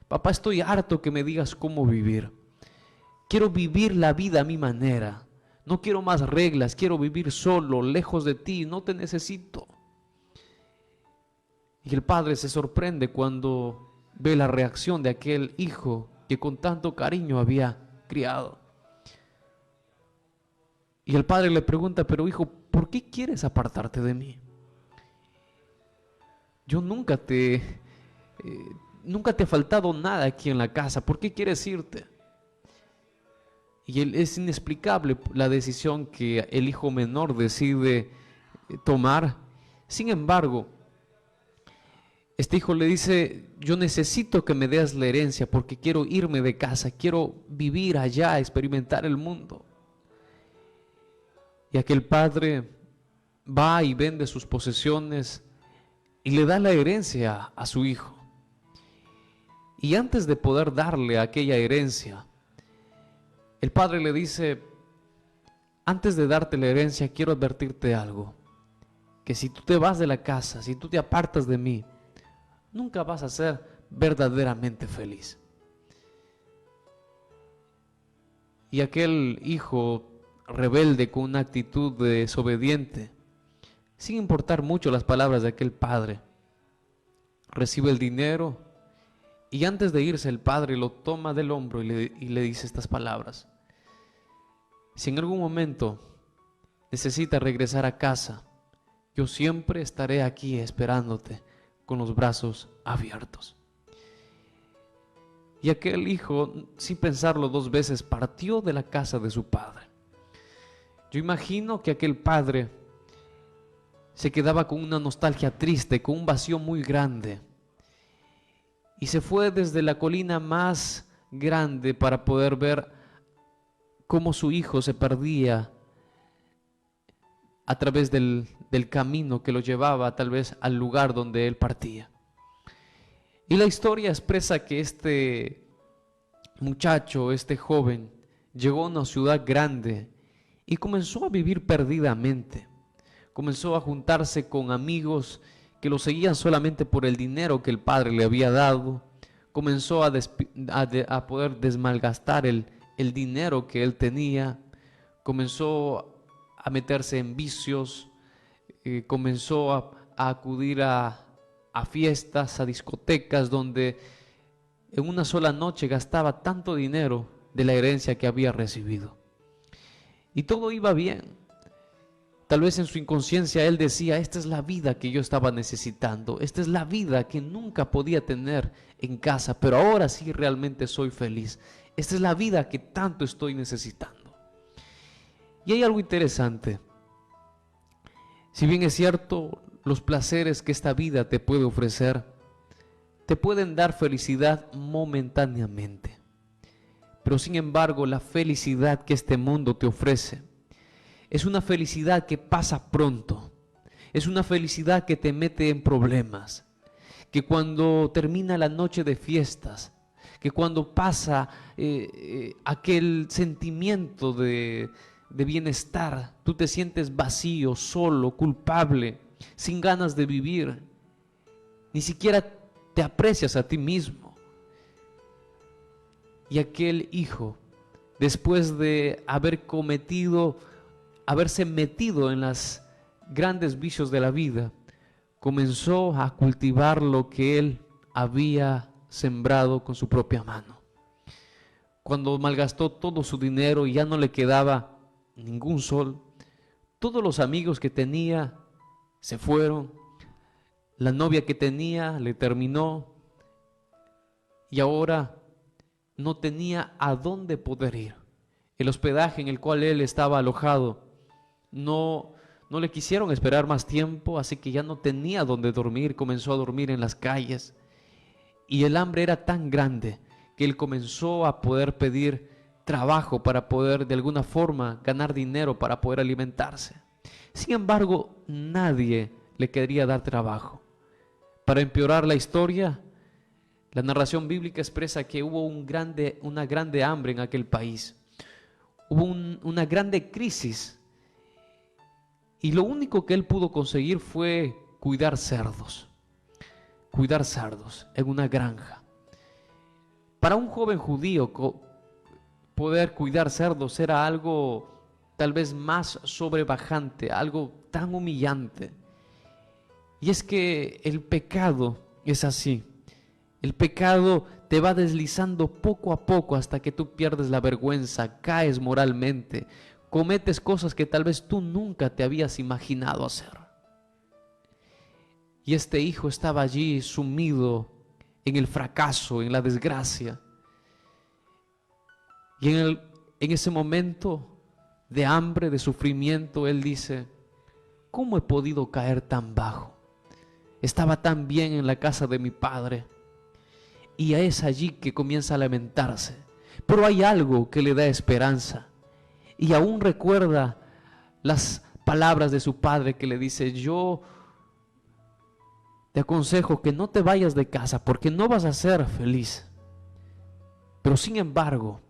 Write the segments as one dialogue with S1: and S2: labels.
S1: Papá, estoy harto que me digas cómo vivir. Quiero vivir la vida a mi manera. No quiero más reglas, quiero vivir solo, lejos de ti, no te necesito. Y el padre se sorprende cuando ve la reacción de aquel hijo que con tanto cariño había criado. Y el padre le pregunta, pero hijo, ¿por qué quieres apartarte de mí? Yo nunca te ha faltado nada aquí en la casa, ¿por qué quieres irte? Y es inexplicable la decisión que el hijo menor decide tomar. Sin embargo, este hijo le dice, yo necesito que me des la herencia porque quiero irme de casa, quiero vivir allá, experimentar el mundo. Y aquel padre va y vende sus posesiones y le da la herencia a su hijo. Y antes de poder darle aquella herencia, el padre le dice, antes de darte la herencia quiero advertirte algo, que si tú te vas de la casa, si tú te apartas de mí, nunca vas a ser verdaderamente feliz. Y aquel hijo rebelde con una actitud desobediente, sin importar mucho las palabras de aquel padre, recibe el dinero y antes de irse el padre lo toma del hombro y le dice estas palabras. Si en algún momento necesitas regresar a casa, yo siempre estaré aquí esperándote con los brazos abiertos. Y aquel hijo, sin pensarlo dos veces, partió de la casa de su padre. Yo imagino que aquel padre se quedaba con una nostalgia triste, con un vacío muy grande. Y se fue desde la colina más grande para poder ver cómo su hijo se perdía a través del camino que lo llevaba tal vez al lugar donde él partía. Y la historia expresa que este muchacho, este joven, llegó a una ciudad grande y comenzó a vivir perdidamente. Comenzó a juntarse con amigos que lo seguían solamente por el dinero que el padre le había dado. Comenzó a poder desmalgastar el dinero que él tenía. Comenzó a meterse en vicios. Comenzó a acudir a fiestas, a discotecas, donde en una sola noche gastaba tanto dinero de la herencia que había recibido. Y todo iba bien. Tal vez en su inconsciencia él decía, esta es la vida que yo estaba necesitando, esta es la vida que nunca podía tener en casa, pero ahora sí realmente soy feliz. Esta es la vida que tanto estoy necesitando. Y hay algo interesante. Si bien es cierto, los placeres que esta vida te puede ofrecer, te pueden dar felicidad momentáneamente. Pero sin embargo, la felicidad que este mundo te ofrece es una felicidad que pasa pronto, es una felicidad que te mete en problemas, que cuando termina la noche de fiestas, que cuando pasa aquel sentimiento de bienestar, tú te sientes vacío, solo, culpable, sin ganas de vivir, ni siquiera te aprecias a ti mismo. Y aquel hijo, después de haberse metido en los grandes vicios de la vida, comenzó a cultivar lo que él había sembrado con su propia mano. Cuando malgastó todo su dinero y ya no le quedaba ningún sol, todos los amigos que tenía se fueron, la novia que tenía le terminó y ahora no tenía a dónde poder ir. El hospedaje en el cual él estaba alojado no le quisieron esperar más tiempo, así que ya no tenía dónde dormir, comenzó a dormir en las calles. Y el hambre era tan grande que él comenzó a poder pedir trabajo para poder de alguna forma ganar dinero para poder alimentarse. Sin embargo, nadie le quería dar trabajo. Para empeorar la historia, la narración bíblica expresa que hubo una grande hambre en aquel país. Hubo una grande crisis. Y lo único que él pudo conseguir fue cuidar cerdos en una granja. Para un joven judío, poder cuidar cerdos era algo tal vez más sobrebajante, algo tan humillante. Y es que el pecado es así. El pecado te va deslizando poco a poco hasta que tú pierdes la vergüenza, caes moralmente, cometes cosas que tal vez tú nunca te habías imaginado hacer. Y este hijo estaba allí sumido en el fracaso, en la desgracia. Y en ese momento de hambre, de sufrimiento, él dice: ¿cómo he podido caer tan bajo? Estaba tan bien en la casa de mi padre. Y es allí que comienza a lamentarse. Pero hay algo que le da esperanza. Y aún recuerda las palabras de su padre que le dice: yo te aconsejo que no te vayas de casa porque no vas a ser feliz. Pero sin embargo,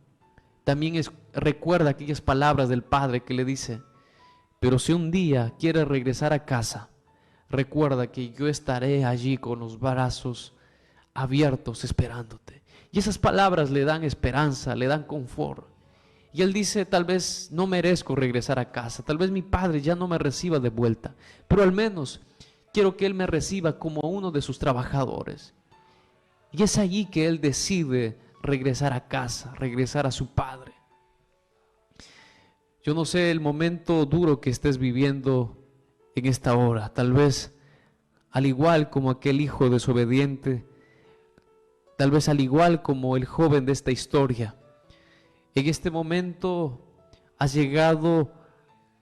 S1: también recuerda aquellas palabras del padre que le dice: pero si un día quieres regresar a casa, recuerda que yo estaré allí con los brazos abiertos esperándote. Y esas palabras le dan esperanza, le dan confort. Y él dice: tal vez no merezco regresar a casa, tal vez mi padre ya no me reciba de vuelta, pero al menos quiero que él me reciba como uno de sus trabajadores. Y es allí que él decide regresar a casa, regresar a su padre. Yo no sé el momento duro que estés viviendo en esta hora. Tal vez al igual como aquel hijo desobediente, tal vez al igual como el joven de esta historia, en este momento has llegado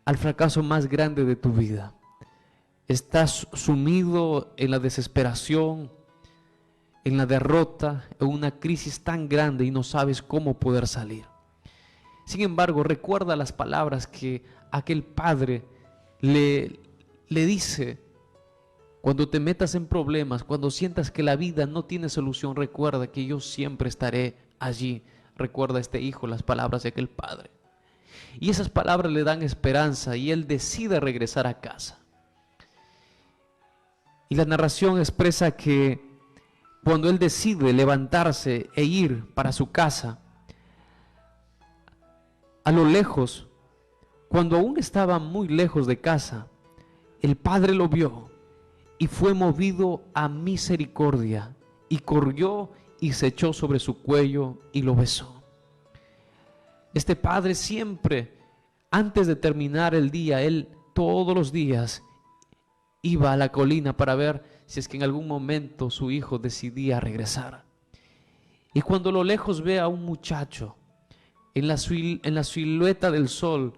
S1: al fracaso más grande de tu vida. Estás sumido en la desesperación, en la derrota, en una crisis tan grande y no sabes cómo poder salir. Sin embargo, recuerda las palabras que aquel padre le dice: cuando te metas en problemas, cuando sientas que la vida no tiene solución, recuerda que yo siempre estaré allí. Recuerda este hijo las palabras de aquel padre. Y esas palabras le dan esperanza y él decide regresar a casa. Y la narración expresa que cuando él decide levantarse e ir para su casa, a lo lejos, cuando aún estaba muy lejos de casa, el padre lo vio y fue movido a misericordia y corrió y se echó sobre su cuello y lo besó. Este padre siempre, antes de terminar el día, él todos los días iba a la colina para ver si es que en algún momento su hijo decidía regresar. Y cuando a lo lejos ve a un muchacho en la silueta del sol,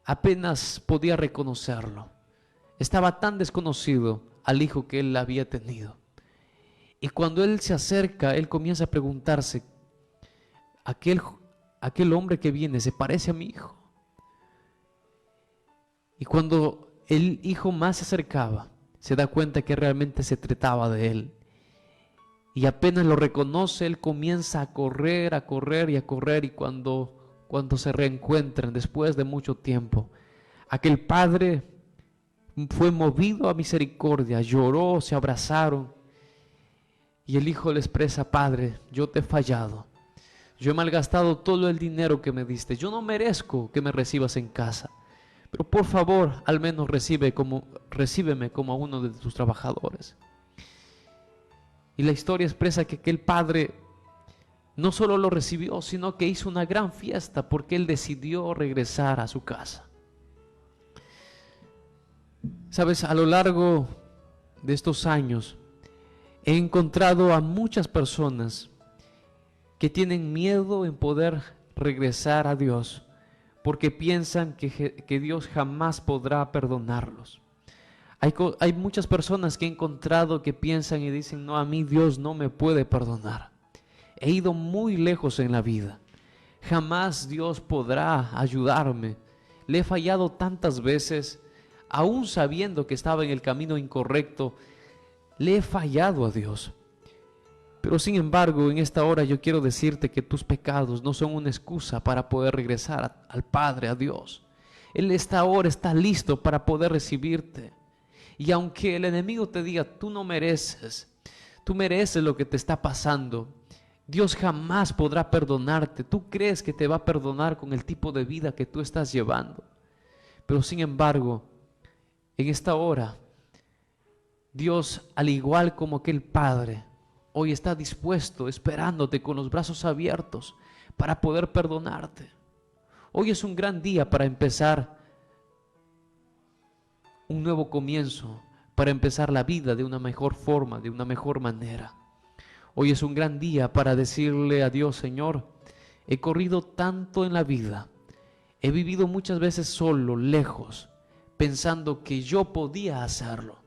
S1: apenas podía reconocerlo. Estaba tan desconocido al hijo que él había tenido. Y cuando él se acerca, él comienza a preguntarse: aquel hombre que viene, ¿se parece a mi hijo? Y cuando el hijo más se acercaba, se da cuenta que realmente se trataba de él. Y apenas lo reconoce, él comienza a correr y a correr. Y cuando se reencuentran después de mucho tiempo, aquel padre fue movido a misericordia, lloró, se abrazaron. Y el hijo le expresa: padre, yo te he fallado. Yo he malgastado todo el dinero que me diste. Yo no merezco que me recibas en casa. Pero por favor, al menos recíbeme como a uno de tus trabajadores. Y la historia expresa que aquel padre no solo lo recibió, sino que hizo una gran fiesta porque él decidió regresar a su casa. Sabes, a lo largo de estos años he encontrado a muchas personas que tienen miedo en poder regresar a Dios porque piensan que Dios jamás podrá perdonarlos. Hay muchas personas que he encontrado que piensan y dicen: no, a mí Dios no me puede perdonar. He ido muy lejos en la vida. Jamás Dios podrá ayudarme. Le he fallado tantas veces, aún sabiendo que estaba en el camino incorrecto. Le he fallado a Dios. Pero sin embargo, en esta hora yo quiero decirte que tus pecados no son una excusa para poder regresar al Padre, a Dios. Él esta hora está listo para poder recibirte. Y aunque el enemigo te diga: tú no mereces, tú mereces lo que te está pasando, Dios jamás podrá perdonarte. Tú crees que te va a perdonar con el tipo de vida que tú estás llevando. Pero sin embargo, en esta hora, Dios, al igual como aquel Padre, hoy está dispuesto, esperándote con los brazos abiertos para poder perdonarte. Hoy es un gran día para empezar un nuevo comienzo, para empezar la vida de una mejor forma, de una mejor manera. Hoy es un gran día para decirle a Dios: Señor, he corrido tanto en la vida, he vivido muchas veces solo, lejos, pensando que yo podía hacerlo,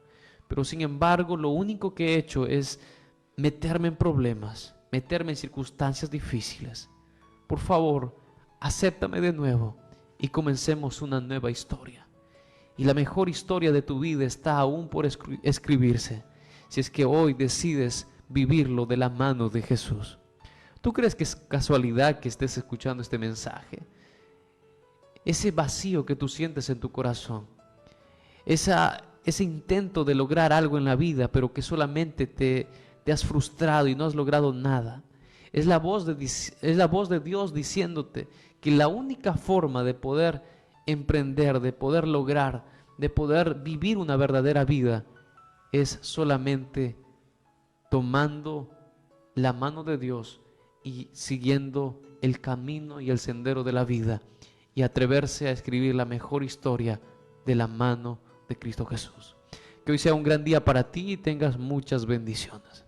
S1: pero sin embargo lo único que he hecho es meterme en problemas, meterme en circunstancias difíciles. Por favor, acéptame de nuevo y comencemos una nueva historia. Y la mejor historia de tu vida está aún por escribirse, si es que hoy decides vivirlo de la mano de Jesús. ¿Tú crees que es casualidad que estés escuchando este mensaje? Ese vacío que tú sientes en tu corazón, ese intento de lograr algo en la vida, pero que solamente te has frustrado y no has logrado nada. Es la voz de Dios diciéndote que la única forma de poder emprender, de poder lograr, de poder vivir una verdadera vida, es solamente tomando la mano de Dios y siguiendo el camino y el sendero de la vida, y atreverse a escribir la mejor historia de la mano de Cristo Jesús. Que hoy sea un gran día para ti y tengas muchas bendiciones.